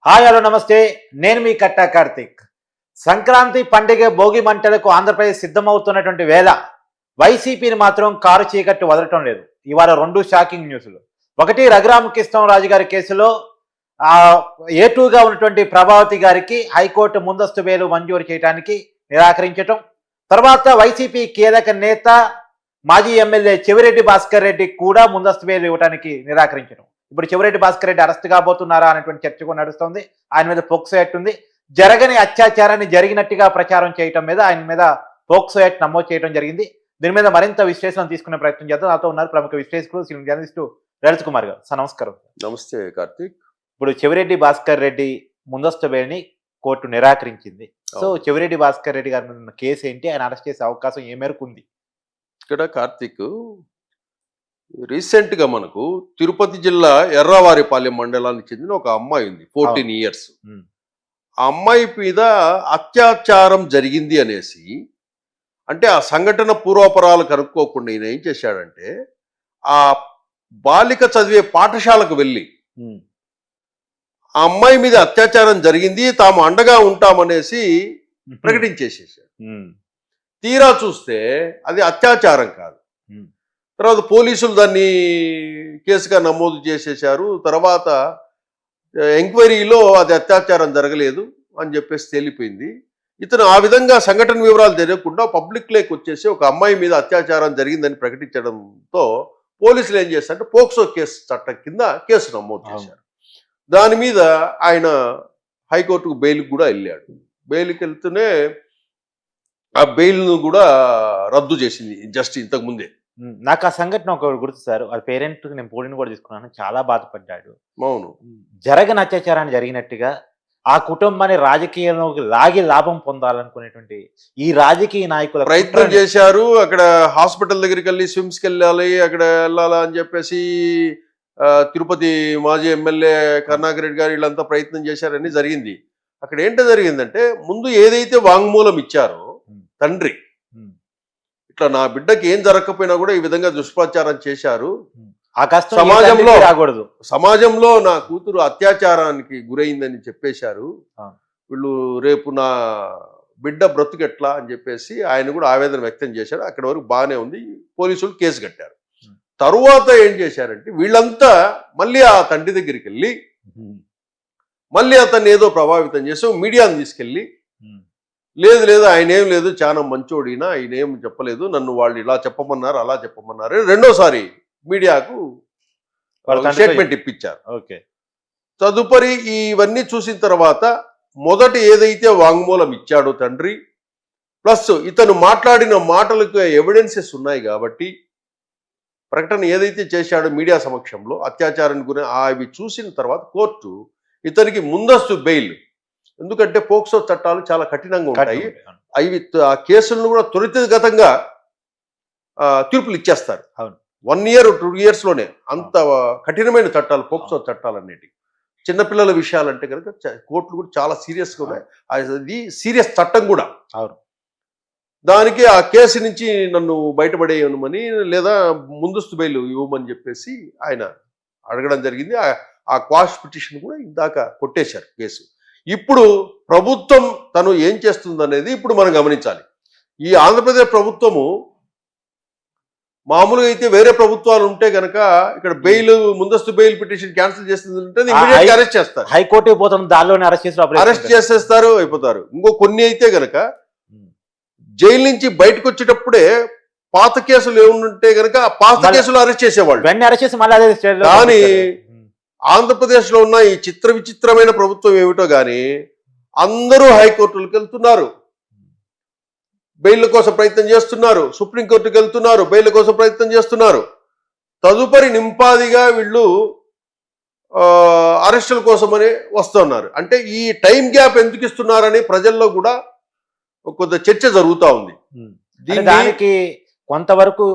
Hi hello నమస్తే. నేను మీ కట్టా కార్తిక్. సంక్రాంతి పండుగ భోగి మంటలకు ఆంధ్రప్రదేశ్ సిద్ధమవుతున్నటువంటి వేళ వైసీపీని మాత్రం కారు చీకట్టు వదలటం లేదు. ఇవాళ రెండు షాకింగ్ న్యూస్లు. ఒకటి, రఘురామకృష్ణరాజు గారి కేసులో A2గా ఉన్నటువంటి ప్రభావతి గారికి హైకోర్టు ముందస్తు బెయిల్ మంజూరు చేయడానికి నిరాకరించటం. తర్వాత వైసీపీ కీలక నేత మాజీ ఎమ్మెల్యే చెవిరెడ్డి భాస్కర్ రెడ్డి కూడా ముందస్తు బెయిల్ ఇవ్వడానికి నిరాకరించడం. ఇప్పుడు చెవిరెడ్డి భాస్కర్ రెడ్డి అరెస్ట్ కాబోతున్నారా అనేటువంటి చర్చ కూడా నడుస్తోంది. ఆయన మీద పోక్సో యాక్ట్ ఉంది. జరగని అత్యాచారాన్ని జరిగినట్టుగా ప్రచారం చేయటం మీద ఆయన మీద పోక్సో యాక్ట్ నమోదు చేయడం జరిగింది. దీని మీద మరింత విశ్లేషణ తీసుకునే ప్రయత్నం చేద్దాం. నాతో ఉన్నారు ప్రముఖ విశ్లేషకులు సీనియర్ జర్నలిస్టు లలిత్ కుమార్ గారు. సార్ నమస్కారం. నమస్తే కార్తీక్. ఇప్పుడు చెవిరెడ్డి భాస్కర్ రెడ్డి ముందస్తు బెయిల్ని కోర్టు నిరాకరించింది. సో చెవిరెడ్డి భాస్కర్ రెడ్డి గారి మీద ఉన్న కేసు ఏంటి, ఆయన అరెస్ట్ చేసే అవకాశం ఏ మేరకు ఉంది? ఇక్కడ కార్తీక్, రీసెంట్ గా మనకు తిరుపతి జిల్లా ఎర్రవారిపాలెం మండలానికి చెందిన ఒక అమ్మాయి ఉంది, 14 years. ఆ అమ్మాయి మీద అత్యాచారం జరిగింది అనేసి, అంటే ఆ సంఘటన పూర్వాపరాలు కనుక్కోకుండా ఈయన ఏం చేశాడంటే, ఆ బాలిక చదివే పాఠశాలకు వెళ్ళి ఆ అమ్మాయి మీద అత్యాచారం జరిగింది, తాము అండగా ఉంటామనేసి ప్రకటించేసేసాడు. తీరా చూస్తే అది అత్యాచారం కాదు. తర్వాత పోలీసులు దాన్ని కేసుగా నమోదు చేసేశారు. తర్వాత ఎంక్వైరీలో అది అత్యాచారం జరగలేదు అని చెప్పేసి తేలిపోయింది. ఇతను ఆ విధంగా సంఘటన వివరాలు తెలియకుండా పబ్లిక్ లేక్ వచ్చేసి ఒక అమ్మాయి మీద అత్యాచారం జరిగిందని ప్రకటించడంతో పోలీసులు ఏం చేశారంటే పోక్సో కేసు చట్టం కింద కేసు నమోదు చేశారు. దాని మీద ఆయన హైకోర్టుకు బెయిల్కి కూడా వెళ్ళాడు. బెయిల్కి వెళ్తూనే ఆ బెయిల్ను కూడా రద్దు చేసింది జస్ట్ ఇంతకు ముందే. నాకు ఆ సంఘటన ఒక గుర్తు సార్. వాళ్ళ పేరెంట్ నేను పోలిని కూడా తీసుకున్నాను, చాలా బాధపడ్డాడు. అవును, జరగని అత్యాచారాన్ని జరిగినట్టుగా ఆ కుటుంబాన్ని రాజకీయంలోకి లాగి లాభం పొందాలనుకునేటువంటి ఈ రాజకీయ నాయకుల ప్రయత్నం చేశారు. అక్కడ హాస్పిటల్ దగ్గరికి వెళ్ళి స్విమ్స్కి వెళ్ళాలి, అక్కడ వెళ్ళాలా అని చెప్పేసి తిరుపతి మాజీ ఎమ్మెల్యే కరుణాకర్ రెడ్డి గారు వీళ్ళంతా ప్రయత్నం చేశారని జరిగింది. అక్కడ ఏంటో జరిగిందంటే, ముందు ఏదైతే వాంగ్మూలం ఇచ్చారో తండ్రి, ఇట్లా నా బిడ్డకి ఏం జరగకపోయినా కూడా ఈ విధంగా దుష్ప్రచారం చేశారు, సమాజంలో నా కూతురు అత్యాచారానికి గురైందని చెప్పేశారు, వీళ్ళు రేపు నా బిడ్డ బ్రతుకెట్లా అని చెప్పేసి ఆయన కూడా ఆవేదన వ్యక్తం చేశారు. అక్కడి వరకు బాగానే ఉంది. పోలీసులు కేసు కట్టారు. తరువాత ఏం చేశారంటే, వీళ్ళంతా మళ్ళీ ఆ తండ్రి దగ్గరికి వెళ్ళి మళ్ళీ అతన్ని ఏదో ప్రభావితం చేసి మీడియాను తీసుకెళ్ళి, లేదు లేదు ఆయన ఏం లేదు, చాలా మంచోడినా, ఆయన ఏం చెప్పలేదు, నన్ను వాళ్ళు ఇలా చెప్పమన్నారు అలా చెప్పమన్నారు, రెండోసారి మీడియాకు స్టేట్మెంట్ ఇప్పించారు. ఓకే. తదుపరి ఇవన్నీ చూసిన తర్వాత మొదట ఏదైతే వాంగ్మూలం ఇచ్చాడో తండ్రి, ప్లస్ ఇతను మాట్లాడిన మాటలకు ఎవిడెన్సెస్ ఉన్నాయి కాబట్టి, ప్రకటన ఏదైతే చేశాడో మీడియా సమక్షంలో అత్యాచారాన్ని గురి అవి చూసిన తర్వాత కోర్టు ఇతనికి ముందస్తు బెయిల్, ఎందుకంటే పోక్సో చట్టాలు చాలా కఠినంగా ఉంటాయి, అవి ఆ కేసులను కూడా త్వరితగతంగా తీర్పులు ఇచ్చేస్తారు. 1 year 2 yearsలోనే అంత కఠినమైన చట్టాలు పోక్సో చట్టాలు అన్నిటి. చిన్నపిల్లల విషయాలంటే కనుక కోర్టులు కూడా చాలా సీరియస్గా ఉన్నాయి. అది సీరియస్ చట్టం కూడా. అవును. దానికి ఆ కేసు నుంచి నన్ను బయటపడేయమని లేదా ముందస్తు బెయిల్ ఇవ్వమని చెప్పేసి ఆయన అడగడం జరిగింది. ఆ క్వాష్ పిటిషన్ కూడా ఇందాక కొట్టేశారు కేసు. ఇప్పుడు ప్రభుత్వం తను ఏం చేస్తుందనేది ఇప్పుడు మనం గమనించాలి. ఈ ఆంధ్రప్రదేశ్ ప్రభుత్వము మామూలుగా అయితే వేరే ప్రభుత్వాలు ఉంటే గనక ఇక్కడ బెయిల్ ముందస్తు బెయిల్ పిటిషన్ క్యాన్సిల్ చేస్తుందంటే ఇమీడియట్ అరెస్ట్ చేస్తారు. హైకోర్టు పోతాం, దానిలోనే అరెస్ట్ చేసేస్తారు, అయిపోతారు. ఇంకో కొన్ని అయితే గనక జైలు నుంచి బయటకు వచ్చేటప్పుడే పాత కేసులు ఏముంటే గనక ఆ పాత కేసులు అరెస్ట్ చేసేవాళ్ళు. కానీ ఆంధ్రప్రదేశ్ లో ఉన్న ఈ విచిత్రమైన ప్రభుత్వం ఏమిటో గాని అందరూ హైకోర్టులకు వెళ్తున్నారు, బెయిల్ కోసం ప్రయత్నం చేస్తున్నారు, సుప్రీంకోర్టుకు వెళ్తున్నారు, బెయిల్ కోసం ప్రయత్నం చేస్తున్నారు. తదుపరి నింపాదిగా వీళ్ళు అరెస్టుల కోసమని వస్తున్నారు. అంటే ఈ టైం గ్యాప్ ఎందుకు ఇస్తున్నారని ప్రజల్లో కూడా కొంత చర్చ జరుగుతూ ఉంది. దానికి కొంతవరకు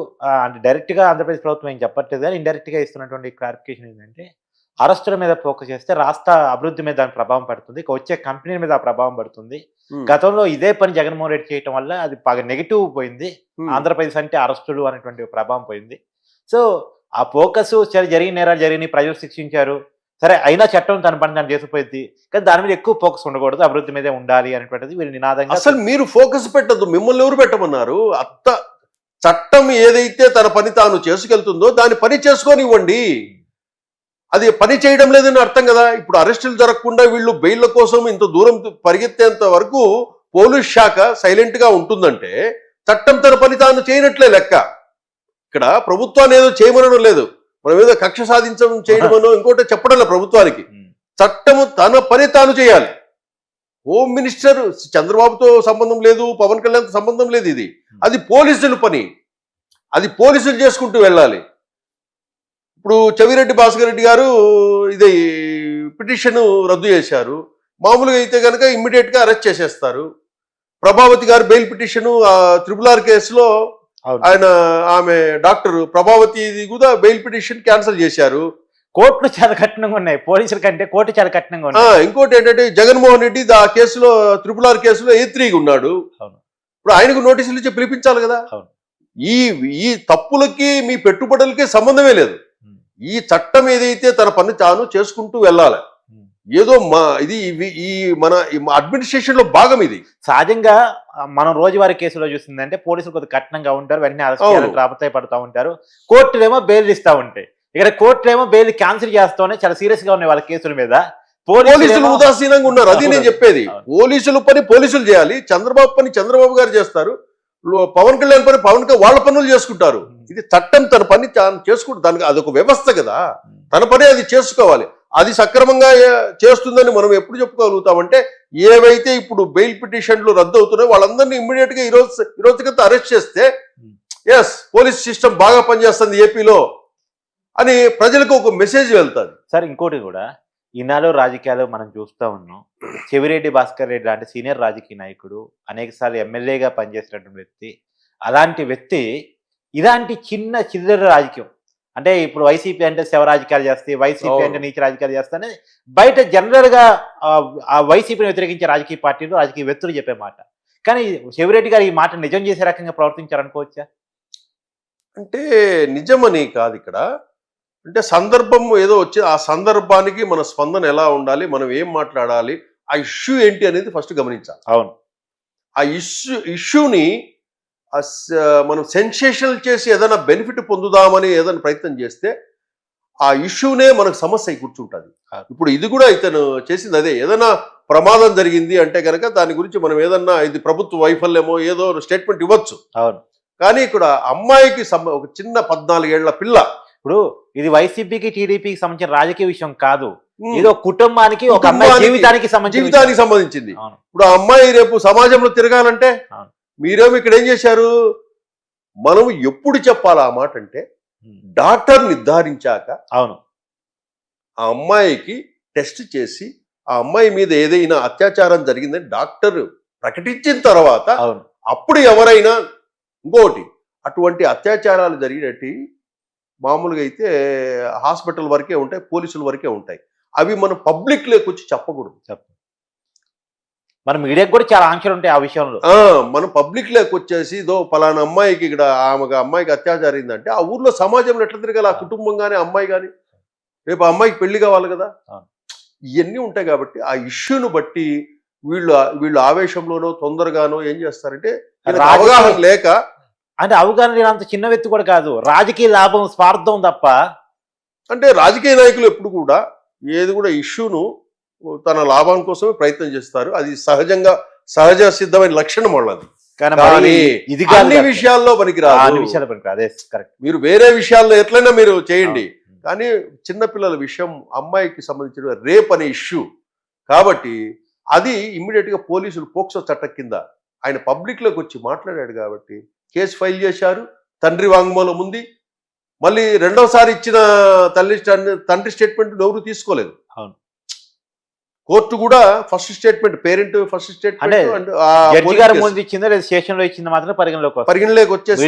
అంటే డైరెక్ట్ గా ఆంధ్రప్రదేశ్ ప్రభుత్వం ఏం చెప్పట్లేదు, కానీ ఇండైరెక్ట్ గా ఇస్తున్నటువంటి క్లారిఫికేషన్ ఏంటంటే, అరెస్టుల మీద ఫోకస్ చేస్తే రాష్ట్ర అభివృద్ధి మీద దాని ప్రభావం పడుతుంది, వచ్చే కంపెనీ మీద ఆ ప్రభావం పడుతుంది. గతంలో ఇదే పని జగన్మోహన్ రెడ్డి చేయటం వల్ల అది బాగా నెగిటివ్ పోయింది. ఆంధ్రప్రదేశ్ అంటే అరెస్టులు అనేటువంటి ప్రభావం పోయింది. సో ఆ ఫోకస్ జరిగిన నేరాలు జరిగినాయి, ప్రజలు శిక్షించారు, సరే అయినా చట్టం తన పని తను చేసిపోయింది, కానీ దాని మీద ఎక్కువ ఫోకస్ ఉండకూడదు, అభివృద్ధి మీదే ఉండాలి అనేటువంటిది వీరి నినాదంగా. అసలు మీరు ఫోకస్ పెట్టద్దు, మిమ్మల్ని ఎవరు పెట్టమన్నారు? చట్టం ఏదైతే తన పని తాను చేసుకెళ్తుందో దాని పని చేసుకొనివ్వండి. అది పని చేయడం లేదని అర్థం కదా. ఇప్పుడు అరెస్టులు జరగకుండా వీళ్ళు బెయిల్ల కోసం ఇంత దూరం పరిగెత్తేంత వరకు పోలీస్ శాఖ సైలెంట్ గా ఉంటుందంటే చట్టం తన పని తాను చేయనట్లే లెక్క. ఇక్కడ ప్రభుత్వాన్ని ఏదో చేయమనడం లేదు, మనం ఏదో కక్ష సాధించడం చేయడమనో ఇంకోటి చెప్పడం లేదు. ప్రభుత్వానికి చట్టము తన పని తాను చేయాలి. హోమ్ మినిస్టర్ చంద్రబాబుతో సంబంధం లేదు, పవన్ కళ్యాణ్తో సంబంధం లేదు. ఇది అది పోలీసుల పని, అది పోలీసులు చేసుకుంటూ వెళ్ళాలి. ఇప్పుడు చెవిరెడ్డి భాస్కర్ రెడ్డి గారు ఇది పిటిషన్ రద్దు చేశారు. మామూలుగా అయితే కనుక ఇమ్మీడియట్ గా అరెస్ట్ చేసేస్తారు. ప్రభావతి గారు బెయిల్ పిటిషన్ RRR కేసులో ఆమె డాక్టర్ ప్రభావతి కూడా బెయిల్ పిటిషన్ క్యాన్సిల్ చేశారు. కోర్టులు చాలా కఠినంగా ఉన్నాయి, పోలీసుల కంటే కోర్టు చాలా కఠినంగా ఉన్నాయి. ఇంకోటి ఏంటంటే జగన్మోహన్ రెడ్డి ఆ కేసులో RRR కేసులో A3 ఉన్నాడు. ఇప్పుడు ఆయనకు నోటీసులు ఇచ్చి పిలిపించాలి కదా. ఈ తప్పులకి మీ పెట్టుబడులకి సంబంధమే లేదు. ఈ చట్టం ఏదైతే తన పని తాను చేసుకుంటూ వెళ్ళాలి. ఏదో మన అడ్మినిస్ట్రేషన్ లో భాగం ఇది. సహజంగా మనం రోజువారీ కేసులో చూసిందంటే పోలీసులు కొద్దిగా కఠినంగా ఉంటారు, వెంటనే అరెస్ట్ చేయాలని రాబోతాయి పడుతూ ఉంటారు. కోర్టులేమో బెయిల్ ఇస్తూ ఉంటాయి. ఇక్కడ కోర్టులేమో బెయిల్ క్యాన్సిల్ చేస్తూనే చాలా సీరియస్ గా ఉన్నాయి వాళ్ళ కేసుల మీద. పోలీసులు ఉదాసీనంగా ఉన్నారు. అది నేను చెప్పేది. పోలీసుల పని పోలీసులు చేయాలి, చంద్రబాబు పని చంద్రబాబు గారు చేస్తారు, పవన్ కళ్యాణ్ పని వాళ్ళ పనులు చేసుకుంటారు. ఇది చట్టం తన పని తాను చేసుకుంటారు. దానికి అదొక వ్యవస్థ కదా, తన పని అది చేసుకోవాలి. అది సక్రమంగా చేస్తుందని మనం ఎప్పుడు చెప్పుకోగలుగుతామంటే ఏవైతే ఇప్పుడు బెయిల్ పిటిషన్లు రద్దు అవుతున్నాయో వాళ్ళందరినీ ఇమ్మీడియట్ గా ఈ రోజుకంతా అరెస్ట్ చేస్తే ఎస్ పోలీస్ సిస్టమ్ బాగా పనిచేస్తుంది ఏపీలో అని ప్రజలకు ఒక మెసేజ్ వెళ్తుంది. సార్ ఇంకోటి కూడా ఈనాడు రాజకీయాలు మనం చూస్తూ ఉన్నాం. చెవిరెడ్డి భాస్కర్ రెడ్డి లాంటి సీనియర్ రాజకీయ నాయకుడు, అనేకసార్లు ఎమ్మెల్యేగా పనిచేసినటువంటి వ్యక్తి, అలాంటి వ్యక్తి ఇలాంటి చిన్న చిల్లర రాజకీయం అంటే ఇప్పుడు వైసీపీ అంటే శవ రాజకీయాలు చేస్తే, వైసీపీ అంటే నీచ రాజకీయాలు చేస్తానే బయట జనరల్ గా ఆ వైసీపీని వ్యతిరేకించే రాజకీయ పార్టీలు రాజకీయ వ్యక్తులు చెప్పే మాట. కానీ చెవిరెడ్డి గారు ఈ మాట నిజం చేసే రకంగా ప్రవర్తించారనుకోవచ్చా? అంటే నిజమని కాదు ఇక్కడ, అంటే సందర్భం ఏదో వచ్చి ఆ సందర్భానికి మన స్పందన ఎలా ఉండాలి, మనం ఏం మాట్లాడాలి, ఆ ఇష్యూ ఏంటి అనేది ఫస్ట్ గమనించాలి. అవును, ఆ ఇష్యూని మనం సెన్సేషనల్ చేసి ఏదైనా బెనిఫిట్ పొందుదామని ఏదైనా ప్రయత్నం చేస్తే ఆ ఇష్యూనే మనకు సమస్య అయి కూర్చుంటుంది. ఇప్పుడు ఇది కూడా ఇతను చేసింది అదే. ఏదైనా ప్రమాదం జరిగింది అంటే కనుక దాని గురించి మనం ఏదన్నా ఇది ప్రభుత్వ వైఫల్యమో ఏదో స్టేట్మెంట్ ఇవ్వచ్చు. అవును, కానీ ఇక్కడ అమ్మాయికి ఒక చిన్న 14 ఏళ్ల పిల్ల, ఇప్పుడు ఇది వైసీపీకి టీడీపీకి సంబంధించిన రాజకీయ విషయం కాదు, ఏదో కుటుంబానికి ఒక అమ్మాయి జీవితానికి సంబంధించింది. ఇప్పుడు ఆ అమ్మాయి రేపు సమాజంలో తిరగాలంటే మీరేమో ఇక్కడ ఏం చేశారు, మనం ఎప్పుడు చెప్పాలి ఆ మాట అంటే డాక్టర్ నిర్ధారించాక అవును ఆ అమ్మాయికి టెస్ట్ చేసి ఆ అమ్మాయి మీద ఏదైనా అత్యాచారం జరిగిందని డాక్టర్ ప్రకటించిన తర్వాత అప్పుడు ఎవరైనా ఇంకోటి అటువంటి అత్యాచారాలు జరిగినట్టు మామూలుగా అయితే హాస్పిటల్ వరకే ఉంటాయి, పోలీసుల వరకే ఉంటాయి. అవి మనం పబ్లిక్ లోకి వచ్చి చెప్పకూడదు. మన మీడియాకి కూడా చాలా ఆంక్షలు ఉంటాయి ఆ విషయంలో. మనం పబ్లిక్ లోకి వచ్చేసి ఇదో పలానా అమ్మాయికి ఇక్కడ అమ్మాయికి అత్యాచారం అయిందంటే ఆ ఊర్లో సమాజంలో ఎట్లా తిరగాలి, ఆ కుటుంబం కానీ అమ్మాయి కానీ, రేపు ఆ అమ్మాయికి పెళ్లి కావాలి కదా. ఇవన్నీ ఉంటాయి కాబట్టి ఆ ఇష్యూను బట్టి వీళ్ళు ఆవేశంలోనో తొందరగానో ఏం చేస్తారంటే అవగాహన లేక, అంటే అవగాహన లేనంత చిన్న వ్యక్తి కూడా కాదు, రాజకీయ లాభం స్వార్థం తప్ప. అంటే రాజకీయ నాయకులు ఎప్పుడు కూడా ఏది కూడా ఇష్యూను తన లాభం కోసమే ప్రయత్నం చేస్తారు. అది సహజ సిద్ధమైన లక్షణం వాళ్ళది. కానీ ఇది అన్ని విషయాల్లో పనికిరాదు. మీరు వేరే విషయాల్లో ఎట్లయినా మీరు చేయండి, కానీ చిన్నపిల్లల విషయం అమ్మాయికి సంబంధించిన రేప్ అనే ఇష్యూ కాబట్టి అది ఇమ్మీడియట్ గా పోలీసులు పోక్సో చట్టం కింద ఆయన పబ్లిక్ లోకి వచ్చి మాట్లాడాడు కాబట్టి కేసు ఫైల్ చేశారు. తండ్రి వాంగ్మూలం ఉంది. మళ్ళీ రెండోసారి ఇచ్చిన తండ్రి స్టేట్మెంట్ ఎవరు తీసుకోలేదు. కోర్టు కూడా first statement, parent first statement పరిగణలోకి వచ్చేసి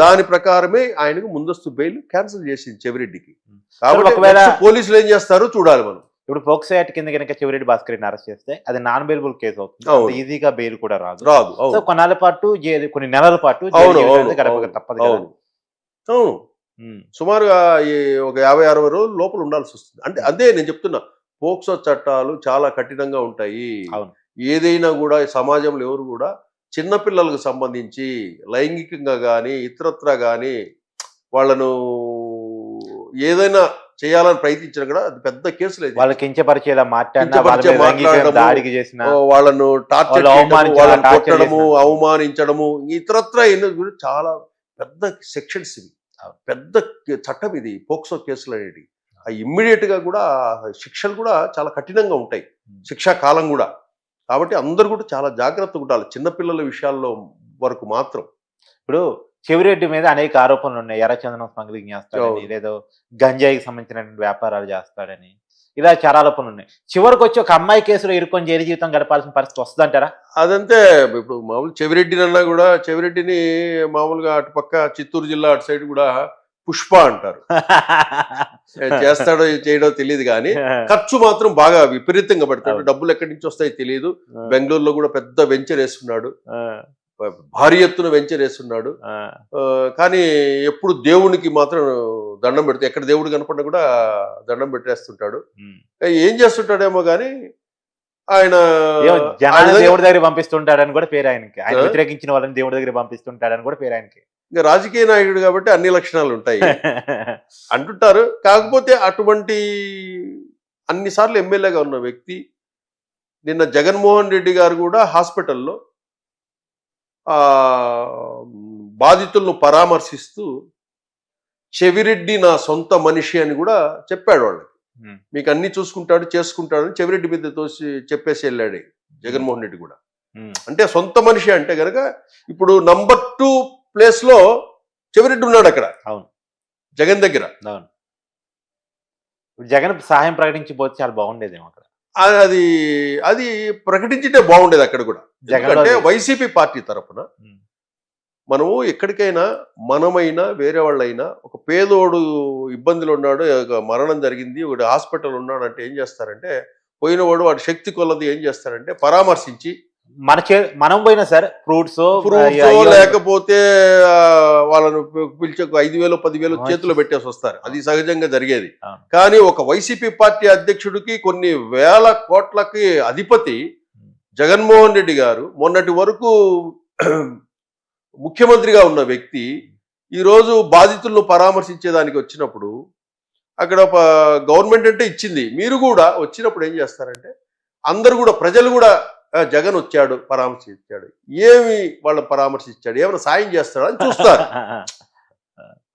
దాని ప్రకారమే ఆయనకు ముందస్తు బెయిల్ క్యాన్సిల్ చేసింది చెవిరెడ్డికి. కాబట్టి పోలీసులు ఏం చేస్తారో చూడాలి మనం. ఇప్పుడు పోక్సో యాక్ట్ కింద కనుక చెవిరెడ్డి భాస్కర్ రెడ్డిని అరెస్ట్ చేస్తే అది నాన్ బెయిలబుల్ కేసు అవుతుంది, ఈజీగా బెయిల్ కూడా రాదు. సో కొన్నాళ్ళ పాటు కొన్ని నెలల పాటు తప్పదు. సుమారుగా ఈ ఒక 50-60 రోజులు లోపల ఉండాల్సి వస్తుంది. అంటే అదే నేను చెప్తున్నా, పోక్సో చట్టాలు చాలా కఠినంగా ఉంటాయి. అవును. ఏదైనా కూడా ఈ సమాజంలో ఎవరు కూడా చిన్నపిల్లలకు సంబంధించి లైంగికంగా కానీ ఇతరత్రా కానీ వాళ్ళను ఏదైనా చేయాలని ప్రయత్నించినా కూడా అది పెద్ద కేసులు అయితే వాళ్ళకి కించపరిచేలా మాట్లాడినా, కించపరిచే వాళ్ళ మీద లైంగిక మాట్లాడడము, దాడికి చేసిన, వాళ్ళను టార్చర్ వాళ్ళు చేయడము, అవమానించిన, వాళ్ళని టార్చర్ కొట్టడము, చేసిన. అవమానించడము, ఇతరత్రా ఎన్నో కూడా చాలా పెద్ద సెక్షన్స్ ఇవి. అవును. పెద్ద చట్టం ఇది పోక్సో కేసులు అనేవి. ఇమ్మీడియట్ గా కూడా శిక్షలు కూడా చాలా కఠినంగా ఉంటాయి, శిక్షా కాలం కూడా. కాబట్టి అందరూ కూడా చాలా జాగ్రత్తగా ఉండాలి చిన్నపిల్లల విషయాల్లో వరకు మాత్రం. ఇప్పుడు చెవిరెడ్డి మీద అనేక ఆరోపణలు ఉన్నాయి. ఎర్రచందనం స్మగ్లింగ్ చేస్తాడని, అవును. లేదో గంజాయికి సంబంధించిన వ్యాపారాలు చేస్తాడని, ఇలా చాలా ఆరోపణలు ఉన్నాయి. చివరికి వచ్చి ఒక అమ్మాయి కేసులో ఇరుక్కొని జైలు జీవితం గడపాల్సిన పరిస్థితి వస్తుందంటారా? అదంతే. ఇప్పుడు మామూలు చెవిరెడ్డిని అన్నా కూడా చెవిరెడ్డిని మామూలుగా అటుపక్క చిత్తూరు జిల్లా అటు సైడ్ కూడా పుష్ప అంటారు. చేస్తాడో చేయడో తెలియదు కానీ ఖర్చు మాత్రం బాగా విపరీతంగా పెడతాడు. డబ్బులు ఎక్కడి నుంచి వస్తాయో తెలియదు. బెంగళూరులో కూడా పెద్ద వెంచర్ వేసుకున్నాడు, భారీ ఎత్తున వెంచర్ వేస్తున్నాడు. కానీ ఎప్పుడు దేవునికి మాత్రం దండం పెడితే, ఎక్కడ దేవుడు కనపడినా కూడా దండం పెట్టేస్తుంటాడు. ఏం చేస్తుంటాడేమో కానీ ఆయన దేవుడి దగ్గర పంపిస్తుంటాడని కూడా పేరు ఆయనకి. ఆయన వ్యతిరేకించిన వాళ్ళని దేవుడి దగ్గర పంపిస్తుంటాడని కూడా పేరు ఆయనకి. ఇంకా రాజకీయ నాయకుడు కాబట్టి అన్ని లక్షణాలు ఉంటాయి అంటుంటారు. కాకపోతే అటువంటి అన్నిసార్లు ఎమ్మెల్యేగా ఉన్న వ్యక్తి నిన్న జగన్మోహన్ రెడ్డి గారు కూడా హాస్పిటల్లో బాధితులను పరామర్శిస్తూ చెవిరెడ్డి నా సొంత మనిషి అని కూడా చెప్పాడు వాళ్ళకి. మీకు అన్ని చూసుకుంటాడు చేసుకుంటాడు అని చెవిరెడ్డి మీద తోసి చెప్పేసి వెళ్ళాడు జగన్మోహన్ రెడ్డి కూడా. అంటే సొంత మనిషి అంటే కనుక ఇప్పుడు నంబర్ 2 ప్లేస్ లో చెవిరెడ్డి ఉన్నాడు అక్కడ. అవును, జగన్ దగ్గర. అవును. జగన్ సహాయం ప్రకటించిపోతే చాలా బాగుండేదేమో అక్కడ. అది అది ప్రకటించితే బాగుండేది అక్కడ కూడా. ఎందుకంటే వైసీపీ పార్టీ తరఫున మనము ఎక్కడికైనా మనమైనా వేరే వాళ్ళైనా ఒక పేదోడు ఇబ్బందులు ఉన్నాడు, మరణం జరిగింది, ఒకటి హాస్పిటల్ ఉన్నాడు అంటే ఏం చేస్తారంటే, పోయినవాడు వాడి శక్తి కొలది ఏం చేస్తారంటే పరామర్శించి మనం పోయినా సరే ఫ్రూట్స్ లేకపోతే వాళ్ళను పిలిచి 5,000 10,000 చేతిలో పెట్టేసి వస్తారు. అది సహజంగా జరిగేది. కానీ ఒక వైసీపీ పార్టీ అధ్యక్షుడికి కొన్ని వేల కోట్లకి అధిపతి జగన్మోహన్ రెడ్డి గారు, మొన్నటి వరకు ముఖ్యమంత్రిగా ఉన్న వ్యక్తి, ఈరోజు బాధితులను పరామర్శించేదానికి వచ్చినప్పుడు అక్కడ గవర్నమెంట్ అంటే ఇచ్చింది, మీరు కూడా వచ్చినప్పుడు ఏం చేస్తారంటే అందరూ కూడా ప్రజలు కూడా జగన్ వచ్చాడు పరామర్శించాడు, ఏమి వాళ్ళ పరామర్శించాడు, ఏమైనా సాయం చేస్తాడు అని చూస్తారు.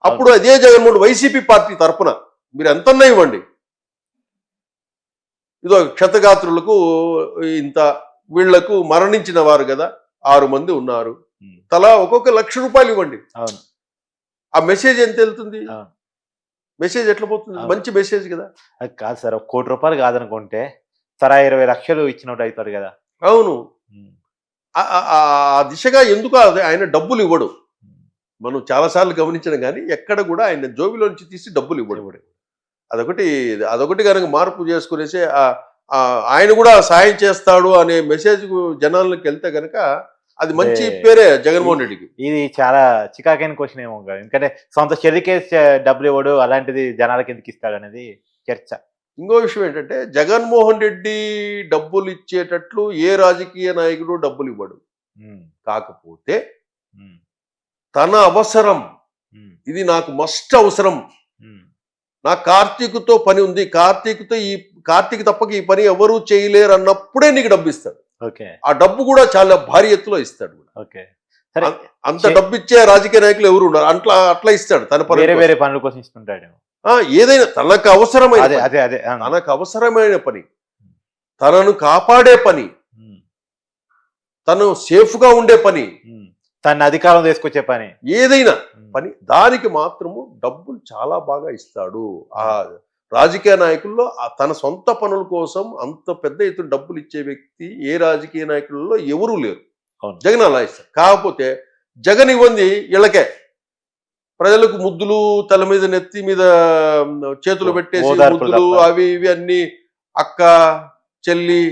అప్పుడు అదే జగన్మోహన్ వైసీపీ పార్టీ తరఫున మీరు ఎంతన్నా ఇవ్వండి, ఇదో క్షతగాత్రులకు ఇంత, వీళ్లకు మరణించిన వారు కదా 6 మంది ఉన్నారు, తలా ఒక్కొక్క ₹1,00,000 ఇవ్వండి. ఆ మెసేజ్ ఎంత వెళ్తుంది? మెసేజ్ ఎట్లా పోతుంది? మంచి మెసేజ్ కదా. అది కాదు సార్, ₹1,00,00,000 కాదనుకుంటే తరా 20 లక్షలు ఇచ్చినట్టు అవుతాడు కదా. అవును, ఆ దిశగా ఎందుకు ఆయన డబ్బులు ఇవ్వడు. మనం చాలాసార్లు గమనించడం కానీ ఎక్కడ కూడా ఆయన జోబిలోంచి తీసి డబ్బులు ఇవ్వడు. అదొకటి కనుక మార్పు చేసుకునేసి ఆయన కూడా సాయం చేస్తాడు అనే మెసేజ్ జనాలకు వెళ్తే కనుక అది మంచి పేరే జగన్మోహన్ రెడ్డికి. ఇది చాలా చికాకైన క్వశ్చన్ ఏమో కాదు, ఎందుకంటే సొంత చెల్లికే డబ్బులు ఇవ్వడు, అలాంటిది జనాలకి ఎందుకు ఇస్తాడు అనేది చర్చ. ఇంకో విషయం ఏంటంటే జగన్మోహన్ రెడ్డి డబ్బులు ఇచ్చేటట్లు ఏ రాజకీయ నాయకుడు డబ్బులు ఇవ్వడు. కాకపోతే తన అవసరం, ఇది నాకు మస్ట్ అవసరం, నా కార్తీక్తో పని ఉంది, కార్తీక్ తప్పక ఈ పని ఎవరూ చేయలేరు అన్నప్పుడే నీకు డబ్బు ఇస్తాడు. ఆ డబ్బు కూడా చాలా భారీ ఎత్తులో ఇస్తాడు. అంత డబ్బు ఇచ్చే రాజకీయ నాయకులు ఎవరు ఉన్నారు? అట్లా ఇస్తాడు. తన వేరే పనుల కోసం ఇస్తుంటాడు. ఏదైనా తనకు అవసరమైన పని, తనను కాపాడే పని, తను సేఫ్ గా ఉండే పని, తన అధికారం తీసుకొచ్చే పని, ఏదైనా పని, దానికి మాత్రము డబ్బులు చాలా బాగా ఇస్తాడు. ఆ రాజకీయ నాయకుల్లో తన సొంత పనుల కోసం అంత పెద్ద ఎత్తున డబ్బులు ఇచ్చే వ్యక్తి ఏ రాజకీయ నాయకులలో ఎవరూ లేరు. జగన్ అలా ఇస్తారు. కాకపోతే జగన్ ఇవ్వంది ఇళ్ళకే, ప్రజలకు ముద్దులు, తల మీద నెత్తి మీద చేతులు పెట్టేసి ముద్దులు అవి ఇవి అన్ని అక్క చెల్లి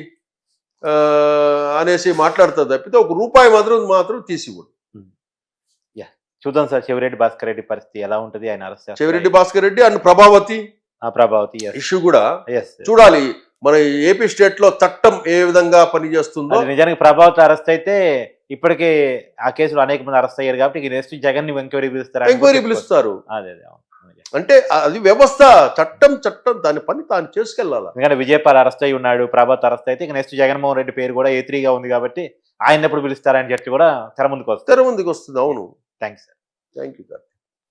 అనేసి మాట్లాడుతుంది తప్పితే ₹1 మాత్రం తీసివ్వడు. చూద్దాం సార్ చెవిరెడ్డి భాస్కర్ రెడ్డి పరిస్థితి ఎలా ఉంటది, ఆయన అరెస్ట్ చేస్తారు. చెవిరెడ్డి భాస్కర్ రెడ్డి అండ్ ప్రభావతి ప్రభావతి ఇష్యూ కూడా ఎస్ చూడాలి. మన ఏపీ స్టేట్ లో చట్టం ఏ విధంగా పనిచేస్తుందో. నిజానికి ప్రభావతి అరెస్ట్ అయితే ఇప్పటికే ఆ కేసులో అనేక మంది అరెస్ట్ అయ్యారు కాబట్టి నెక్స్ట్ జగన్ ని ఎంక్వైరీ పిలుస్తారు. ఎంక్వైరీ పిలుస్తారు. అదే అదే అవును. అంటే అది వ్యవస్థ, చట్టం దాని పని తాను చేసుకెళ్ళాలి. ఎందుకంటే విజయపాల్ అరెస్ట్ అయి ఉన్నాడు, ప్రభావతి అరెస్ట్ అయితే ఇక నెక్స్ట్ జగన్మోహన్ రెడ్డి పేరు కూడా A3 గా ఉంది కాబట్టి ఆయన ఎప్పుడు పిలుస్తారని చెప్పి కూడా తెర ముందుకు వస్తుంది. తెర ముందుకు వస్తుంది. అవును. Thanks sir. Thank you sir.